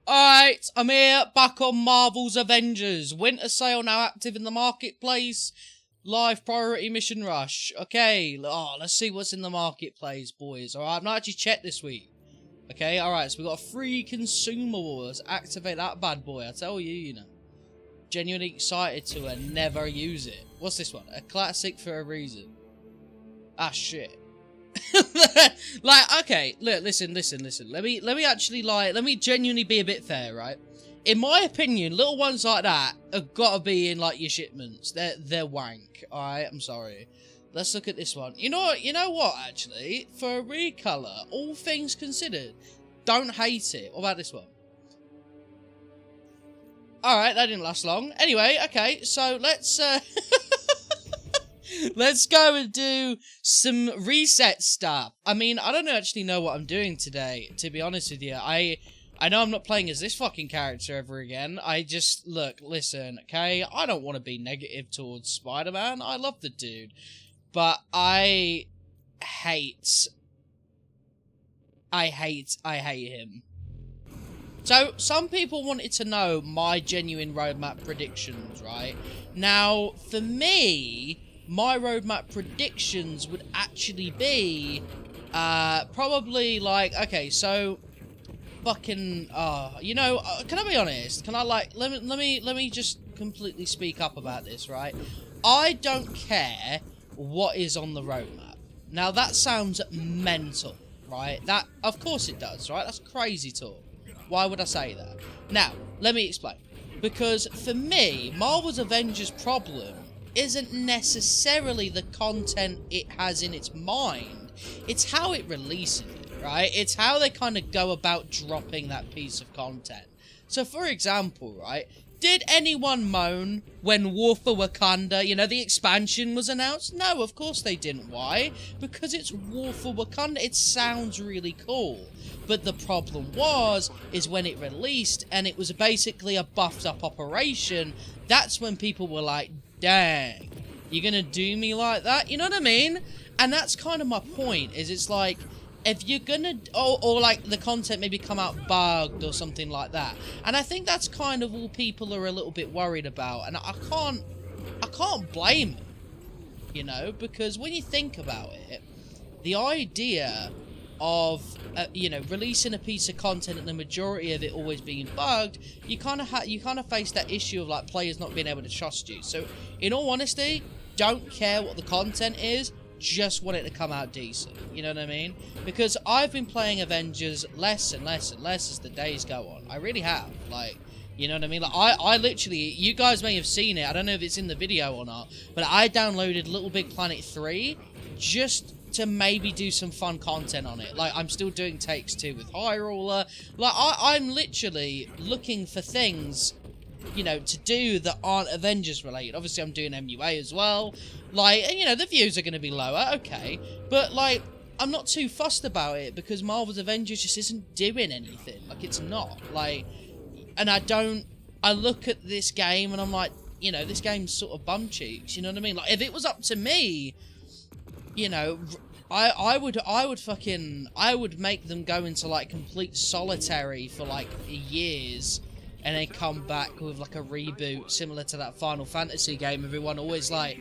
Alright, I'm here, back on Marvel's Avengers. Winter sale now active in the marketplace. Live priority mission rush. Okay, let's see what's in the marketplace, boys. Alright, I've not actually checked this week. Okay, alright, so we've got a free consumable. Let's activate that bad boy, I tell you, you know. Genuinely excited to never use it. What's this one? A classic for a reason. Ah, shit. Like, okay, look, listen. Let me genuinely be a bit fair, right? In my opinion, little ones like that have got to be in, like, your shipments. They're wank, alright? I'm sorry. Let's look at this one. You know what, actually? For a recolor, all things considered, don't hate it. What about this one? Alright, that didn't last long. Anyway, okay, so let's, let's go and do some reset stuff. I mean, I don't actually know what I'm doing today, to be honest with you. I know I'm not playing as this fucking character ever again. Listen, okay? I don't want to be negative towards Spider-Man. I love the dude. But I hate him. So, some people wanted to know my genuine roadmap predictions, right? Now, for me, my roadmap predictions would actually be, probably, like, okay, so, fucking, you know, can I be honest? Can I, like, let me just completely speak up about this, right? I don't care what is on the roadmap. Now, that sounds mental, right? That, of course it does, right? That's crazy talk. Why would I say that? Now, let me explain. Because, for me, Marvel's Avengers problem isn't necessarily the content it has in its mind. It's how it releases it, right? It's how they kind of go about dropping that piece of content. So, for example, right, did anyone moan when War for Wakanda, you know, the expansion was announced? No, of course they didn't. Why? Because it's War for Wakanda. It sounds really cool. But the problem is when it released and it was basically a buffed up operation, that's when people were like, dang, you're gonna do me like that? You know what I mean? And that's kind of my point, is it's like, if you're gonna, or like the content maybe come out bugged or something like that. And I think that's kind of all people are a little bit worried about. And I can't blame them, you know, because when you think about it, the idea of, you know, releasing a piece of content and the majority of it always being bugged, you kind of face that issue of, like, players not being able to trust you. So, in all honesty, don't care what the content is, just want it to come out decent, you know what I mean? Because I've been playing Avengers less and less and less as the days go on. I really have, like, you know what I mean? Like, I literally, you guys may have seen it, I don't know if it's in the video or not, but I downloaded Little Big Planet 3 just to maybe do some fun content on it. Like, I'm still doing takes 2 with High Roller. Like, I'm literally looking for things, you know, to do that aren't Avengers related. Obviously, I'm doing MUA as well. Like, and, you know, the views are going to be lower, okay. But, like, I'm not too fussed about it because Marvel's Avengers just isn't doing anything. Like, it's not. Like, and I look at this game and I'm like, you know, this game's sort of bum cheeks, you know what I mean? Like, if it was up to me, you know, I would make them go into, like, complete solitary for, like, years and then come back with, like, a reboot similar to that Final Fantasy game everyone always, like,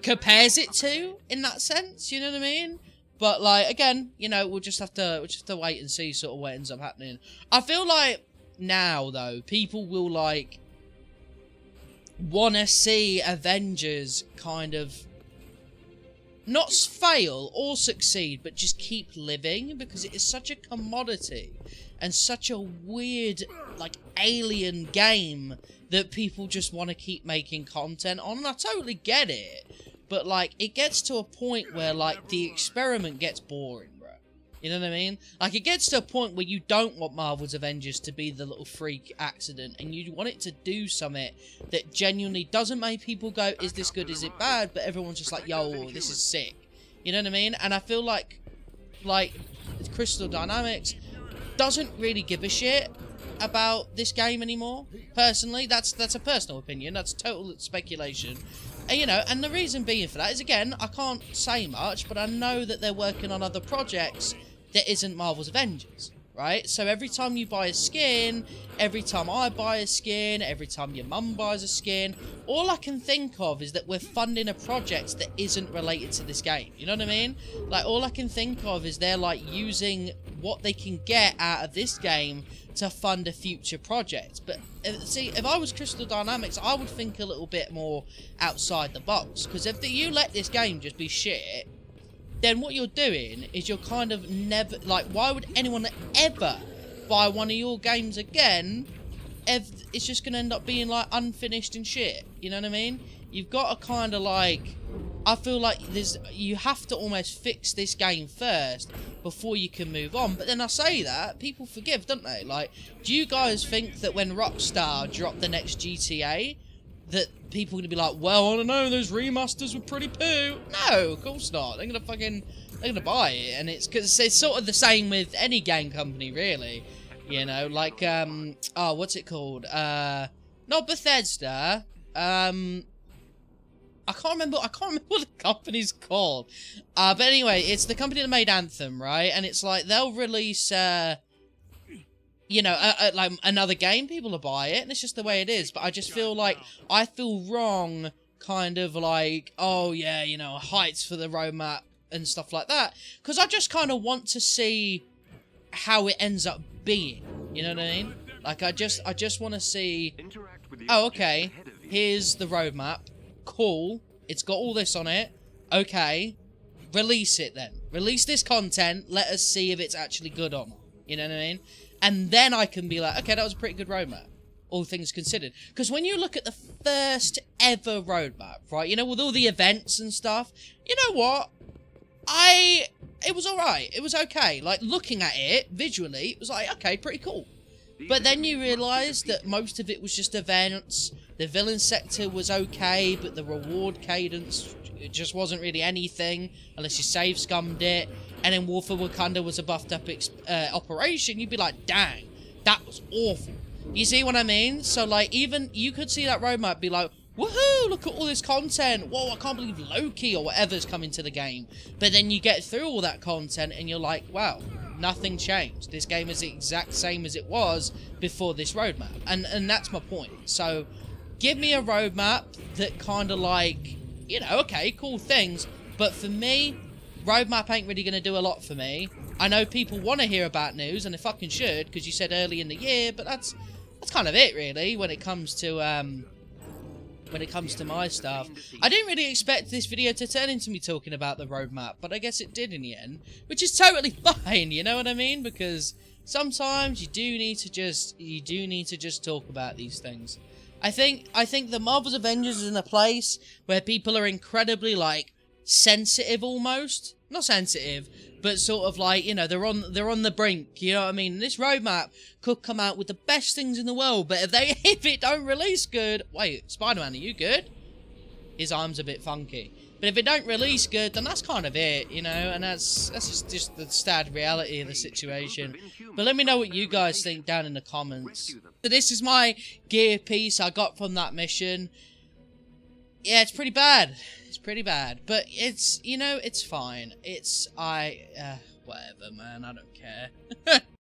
compares it to, in that sense, you know what I mean? But, like, again, you know, we'll just have to wait and see sort of what ends up happening. I feel like now, though, people will, like, want to see Avengers kind of not fail or succeed, but just keep living, because it is such a commodity and such a weird, like, alien game that people just want to keep making content on. And I totally get it, but, like, it gets to a point where, like, the experiment gets boring, bro. You know what I mean? Like, it gets to a point where you don't want Marvel's Avengers to be the little freak accident, and you want it to do something that genuinely doesn't make people go, is this good, is it bad? But everyone's just like, yo, this is sick. You know what I mean? And I feel like Crystal Dynamics doesn't really give a shit about this game anymore. Personally, that's a personal opinion. That's total speculation. And, you know, and the reason being for that is, again, I can't say much, but I know that they're working on other projects that isn't Marvel's Avengers. right? So every time you buy a skin, every time I buy a skin, every time your mum buys a skin, all I can think of is that we're funding a project that isn't related to this game. You know what I mean? Like, all I can think of is they're, like, using what they can get out of this game to fund a future project. But, see, if I was Crystal Dynamics, I would think a little bit more outside the box. Because if you let this game just be shit, then what you're doing is you're kind of never... Like, why would anyone ever buy one of your games again if it's just going to end up being, like, unfinished and shit? You know what I mean? You've got to kind of, like... I feel like you have to almost fix this game first before you can move on. But then I say that, people forgive, don't they? Like, do you guys think that when Rockstar drop the next GTA, that people are going to be like, well, I don't know, those remasters were pretty poo? No, of course not. They're going to buy it. And it's because it's sort of the same with any game company, really. You know, like, oh, what's it called? Not Bethesda. I can't remember what the company's called. But anyway, it's the company that made Anthem, right? And it's like, they'll release, you know, like another game, people will buy it, and it's just the way it is. But I just feel like, I feel wrong, kind of like, oh yeah, you know, heights for the roadmap and stuff like that. Because I just kind of want to see how it ends up being. You know what I mean? Like, I just want to see, oh, okay, here's the roadmap. Cool, it's got all this on it. Okay, release it then. Release this content, let us see if it's actually good or not. You know what I mean? And then I can be like, okay, that was a pretty good roadmap, all things considered. Because when you look at the first ever roadmap, right, you know, with all the events and stuff, you know what? It was alright. It was okay. Like, looking at it, visually, it was like, okay, pretty cool. But then you realise that most of it was just events. The villain sector was okay, but the reward cadence, it just wasn't really anything, unless you save scummed it. And then War for Wakanda was a buffed up operation. You'd be like, dang, that was awful. You see what I mean? So, like, even you could see that roadmap be like, woohoo, look at all this content. Whoa, I can't believe Loki or whatever's coming to the game. But then you get through all that content and you're like, wow, nothing changed. This game is the exact same as it was before this roadmap. And that's my point. So, give me a roadmap that kind of like, you know, okay, cool things. But for me, roadmap ain't really going to do a lot for me. I know people want to hear about news, and they fucking should, because you said early in the year, but that's kind of it, really, when it comes to my stuff. I didn't really expect this video to turn into me talking about the roadmap, but I guess it did in the end, which is totally fine, you know what I mean? Because sometimes you do need to just talk about these things. I think the Marvel's Avengers is in a place where people are incredibly, like, sensitive almost. Not sensitive, but sort of like, you know, they're on the brink, you know what I mean? This roadmap could come out with the best things in the world, but if it don't release good... Wait, Spider-Man, are you good? His arm's a bit funky. But if it don't release good, then that's kind of it, you know? And that's just the sad reality of the situation. But let me know what you guys think down in the comments. So this is my gear piece I got from that mission. Yeah, it's pretty bad. It's pretty bad. But it's, you know, it's fine. Whatever, man. I don't care.